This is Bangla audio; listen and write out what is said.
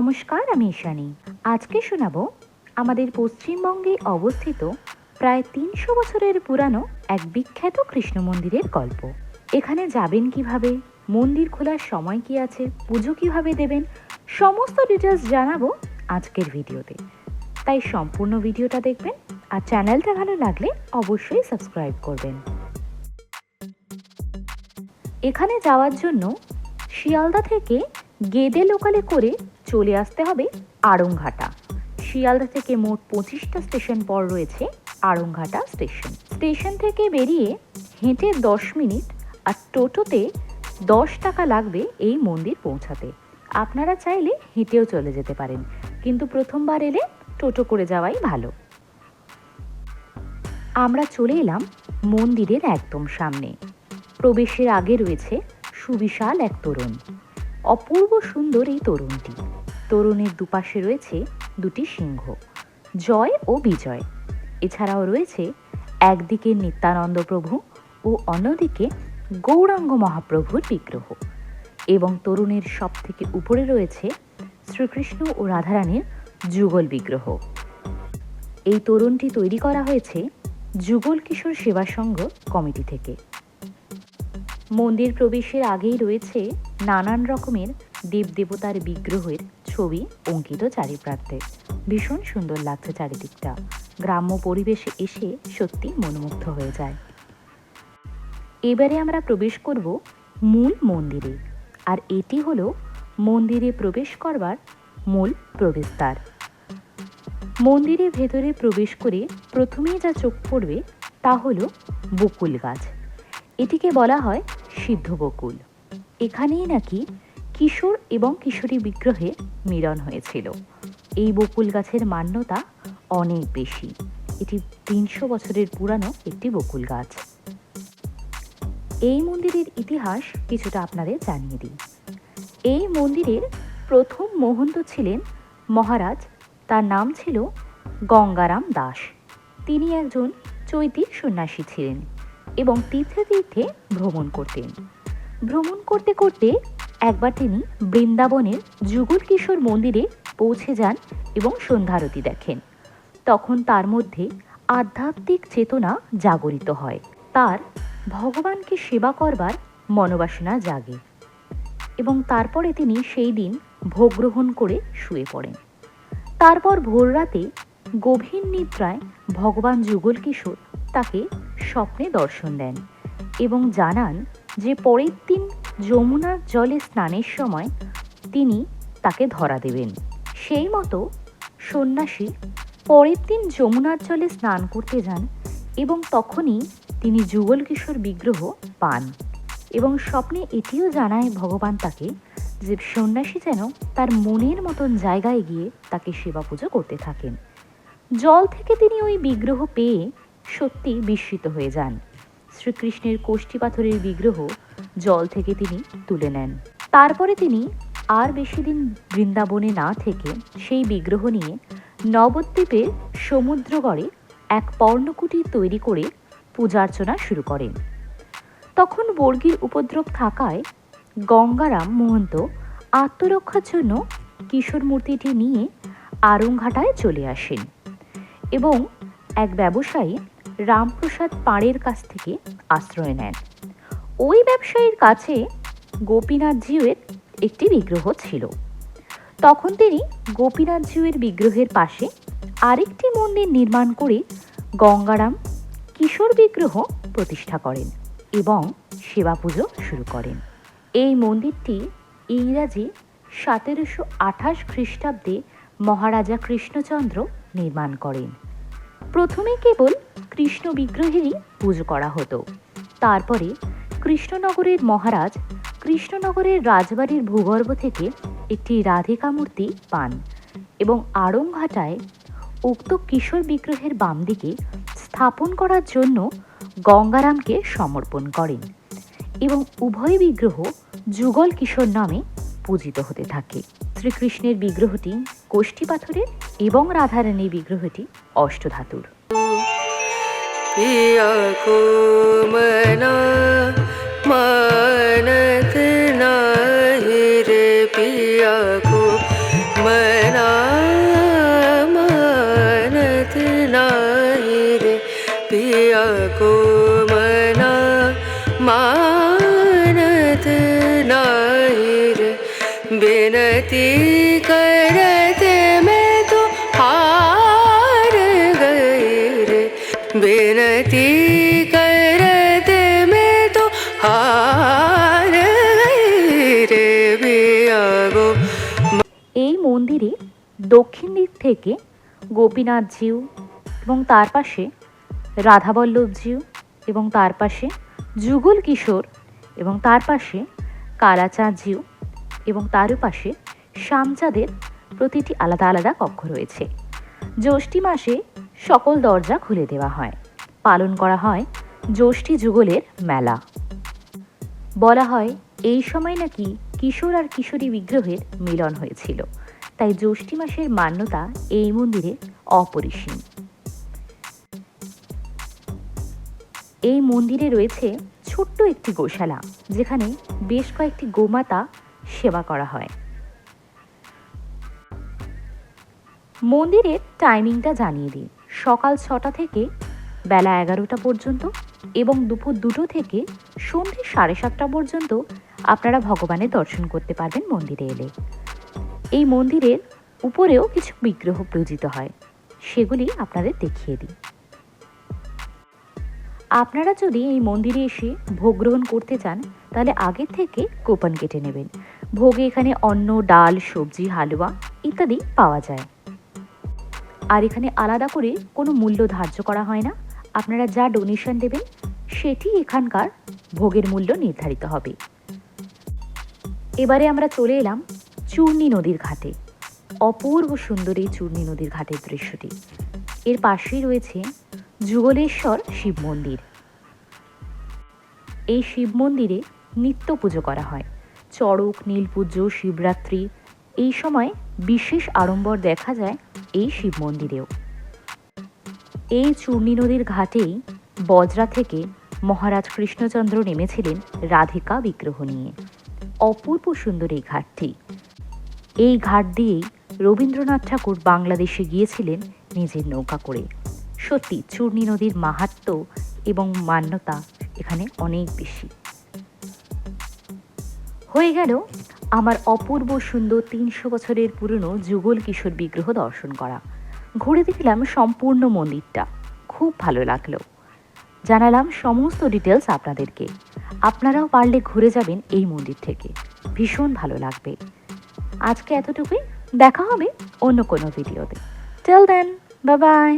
নমস্কার, আমি ঈশানী। আজকে শোনাবো আমাদের পশ্চিমবঙ্গে অবস্থিত প্রায় ৩০০ বছরের পুরানো এক বিখ্যাত কৃষ্ণ মন্দিরের গল্প। এখানে যাবেন কিভাবে, মন্দির খোলার সময় কি আছে, পুজো কিভাবে দেবেন, সমস্ত ডিটেলস জানাবো আজকের ভিডিওতে। তাই সম্পূর্ণ ভিডিওটা দেখবেন, আর চ্যানেলটা ভালো লাগলে অবশ্যই সাবস্ক্রাইব করবেন। এখানে যাওয়ার জন্য শিয়ালদা থেকে গেদে লোকালে করে চলে আসতে হবে আড়ংঘাটা। শিয়ালদা থেকে মোট 25টা স্টেশন পর রয়েছে আড়ংঘাটা স্টেশন। স্টেশন থেকে বেরিয়ে হেঁটে 10 মিনিট আর টোটোতে 10 টাকা লাগবে এই মন্দির পৌঁছাতে। আপনারা চাইলে হেঁটেও চলে যেতে পারেন, কিন্তু প্রথমবার এলে টোটো করে যাওয়াই ভালো। আমরা চলে এলাম মন্দিরের একদম সামনে। প্রবেশের আগে রয়েছে সুবিশাল এক তোরণ। অপূর্ব সুন্দর এই তোরণটি। তোরণের দুপাশে রয়েছে দুটি সিংহ, জয় ও বিজয়। এছাড়াও রয়েছে একদিকে নিত্যানন্দ প্রভু ও অন্যদিকে গৌরাঙ্গ মহাপ্রভুর বিগ্রহ, এবং তোরণের সব থেকে উপরে রয়েছে শ্রীকৃষ্ণ ও রাধারানীর যুগল বিগ্রহ। এই তোরণটি তৈরি করা হয়েছে যুগল কিশোর সেবা সংঘ কমিটি থেকে। মন্দির প্রবেশের আগেই রয়েছে নানান রকমের দেবদেবতার বিগ্রহের ছবি অঙ্কিত চারিপ্রান্তে। ভীষণ সুন্দর লাগছে চারিদিকটা। গ্রাম্য পরিবেশে এসে সত্যি মনোমুগ্ধ হয়ে যায়। এবারে আমরা প্রবেশ করব মূল মন্দিরে, আর এটি হলো মন্দিরে প্রবেশ করবার মূল প্রবেশদ্বার। মন্দিরের ভেতরে প্রবেশ করে প্রথমেই যা চোখ পড়বে তা হলো বকুল গাছ। এটিকে বলা হয় সিদ্ধ বকুল। এখানেই নাকি কিশোর এবং কিশোরী বিগ্রহের মিলন হয়েছিল। এই বকুল গাছের মান্যতা অনেক বেশি। এটি ৩০০ বছরের পুরানো একটি বকুল গাছ। এই মন্দিরের ইতিহাস কিছুটা আপনাদের জানিয়ে দিই। এই মন্দিরের প্রথম মহন্ত ছিলেন মহারাজ। তার নাম ছিল গঙ্গারাম দাস। তিনি একজন চৈতিক সন্ন্যাসী ছিলেন এবং তীর্থে তীর্থে ভ্রমণ করতেন। ভ্রমণ করতে করতে একবার তিনি বৃন্দাবনের যুগল কিশোর মন্দিরে পৌঁছে যান এবং সন্ধ্যারতি দেখেন। তখন তার মধ্যে আধ্যাত্মিক চেতনা জাগরিত হয়। তার ভগবানকে সেবা করবার মনোবাসনা জাগে, এবং তারপরে তিনি সেই দিন ভোগ গ্রহণ করে শুয়ে পড়েন। তারপর ভোররাতে গভীর নিদ্রায় ভগবান যুগল কিশোর তাকে স্বপ্নে দর্শন দেন এবং জানান যে পরের দিন যমুনার জলে স্নানের সময় তিনি তাকে ধরা দেবেন। সেই মতো সন্ন্যাসী পরের দিন যমুনার জলে স্নান করতে যান, এবং তখনই তিনি যুগল কিশোর বিগ্রহ পান, এবং স্বপ্নে এটিও জানায় ভগবান তাকে যে সন্ন্যাসী যেন তার মনের মতন জায়গায় গিয়ে তাকে সেবা পুজো করতে থাকেন। জল থেকে তিনি ওই বিগ্রহ পেয়ে সত্যি বিস্মিত হয়ে যান। শ্রীকৃষ্ণের কোষ্ঠী পাথরের বিগ্রহ জল থেকে তিনি তুলে নেন। তারপরে তিনি আর বেশি দিন বৃন্দাবনে না থেকে সেই বিগ্রহ নিয়ে নবদ্বীপের সমুদ্রগড়ে এক পর্ণকুটির তৈরি করে পূজার্চনা শুরু করেন। তখন বর্গীর উপদ্রব থাকায় গঙ্গারাম মহন্ত আত্মরক্ষার জন্য কিশোর মূর্তিটি নিয়ে আড়ংঘাটায় চলে আসেন, এবং এক ব্যবসায়ী রামপ্রসাদ পাঁড়ের কাছ থেকে আশ্রয় নেন। ওই ব্যবসায়ীর কাছে গোপীনাথজিউয়ের একটি বিগ্রহ ছিল। তখন তিনি গোপীনাথজিউয়ের বিগ্রহের পাশে আরেকটি মন্দির নির্মাণ করে গঙ্গারাম কিশোর বিগ্রহ প্রতিষ্ঠা করেন এবং সেবা পুজো শুরু করেন। এই মন্দিরটি ইংরাজি 1728 খ্রিস্টাব্দে মহারাজা কৃষ্ণচন্দ্র নির্মাণ করেন। প্রথমে কেবল কৃষ্ণ বিগ্রহেরই পুজো করা হতো। তারপরে কৃষ্ণনগরের মহারাজ কৃষ্ণনগরের রাজবাড়ির ভূগর্ভ থেকে একটি রাধিকা মূর্তি পান, এবং আড়ংঘাটায় উক্ত কিশোর বিগ্রহের বাম দিকে স্থাপন করার জন্য গঙ্গারামকে সমর্পণ করেন, এবং উভয় বিগ্রহ যুগল কিশোর নামে পূজিত হতে থাকে। শ্রীকৃষ্ণের বিগ্রহটি কোষ্ঠী পাথরের এবং রাধারানীর বিগ্রহটি অষ্টধাতুর। मानत नाही रे पिया को विनती करते मैं तो हार गई रे, विनती करते मैं तो हार गई रे पिया गो। এই মন্দিরে দক্ষিণ দিক থেকে গোপীনাথজিউ এবং তার পাশে রাধাবল্লভজিউ এবং তার পাশে যুগল কিশোর এবং তার পাশে কালাচাঁদজিউ এবং তারও পাশে শ্যামচাঁদের প্রতিটি আলাদা আলাদা কক্ষ রয়েছে। জ্যৈষ্ঠী মাসে সকল দরজা খুলে দেওয়া হয়। পালন করা হয় জ্যৈষ্ঠী যুগলের মেলা। বলা হয় এই সময় নাকি কিশোর আর কিশোরী বিগ্রহের মিলন হয়েছিল, তাই জ্যৈষ্ঠী মাসের মান্যতা এই মন্দিরে অপরিসীম। এই মন্দিরে রয়েছে ছোট্ট একটি গোশালা, যেখানে বেশ কয়েকটি গোমাতা সেবা করা হয়। মন্দিরের টাইমিংটা জানিয়ে দিই। সকাল 6টা থেকে বেলা 11টা পর্যন্ত এবং দুপুর 2টো থেকে সন্ধ্যে 7:30 পর্যন্ত আপনারা ভগবানের দর্শন করতে পারবেন মন্দিরে এলে। এই মন্দিরের উপরেও কিছু বিগ্রহ পূজিত হয়, সেগুলি আপনাদের দেখিয়ে দিই। আপনারা যদি এই মন্দিরে এসে ভোগ গ্রহণ করতে চান তাহলে আগের থেকে কুপন কেটে নেবেন। ভোগে এখানে অন্ন, ডাল, সবজি, হালুয়া ইত্যাদি পাওয়া যায়। আর এখানে আলাদা করে কোনো মূল্য ধার্য করা হয় না। আপনারা যা ডোনেশন দেবেন সেটি এখানকার ভোগের মূল্য নির্ধারিত হবে। এবারে আমরা চলে এলাম চূর্ণী নদীর ঘাটে। অপূর্ব সুন্দর এই চূর্ণী নদীর ঘাটের দৃশ্যটি। এর পাশেই রয়েছে যুগলেশ্বর শিব মন্দির। এই শিব মন্দিরে নিত্য পুজো করা হয়। চড়ক, নীল পুজো, শিবরাত্রি এই সময় বিশেষ আড়ম্বর দেখা যায় এই শিব মন্দিরেও। এই চূর্ণী নদীর ঘাটেই বজরা থেকে মহারাজ কৃষ্ণচন্দ্র নেমেছিলেন রাধিকা বিগ্রহ নিয়ে। অপূর্ব সুন্দর এই ঘাটটি। এই ঘাট দিয়েই রবীন্দ্রনাথ ঠাকুর বাংলাদেশে গিয়েছিলেন নিজের নৌকা করে। সত্যি চূর্ণী নদীর মাহাত্ম্য এবং মান্যতা এখানে অনেক বেশি। হয়ে গেল আমার অপূর্ব সুন্দর 300 বছরের পুরনো যুগল কিশোর বিগ্রহ দর্শন করা। ঘুরে দেখলাম সম্পূর্ণ মন্দিরটা, খুব ভালো লাগলো। জানালাম সমস্ত ডিটেলস আপনাদেরকে। আপনারাও পারলে ঘুরে যাবেন এই মন্দির থেকে, ভীষণ ভালো লাগবে। আজকে এতটুকুই, দেখা হবে অন্য কোনো ভিডিওতে। Till then, bye by.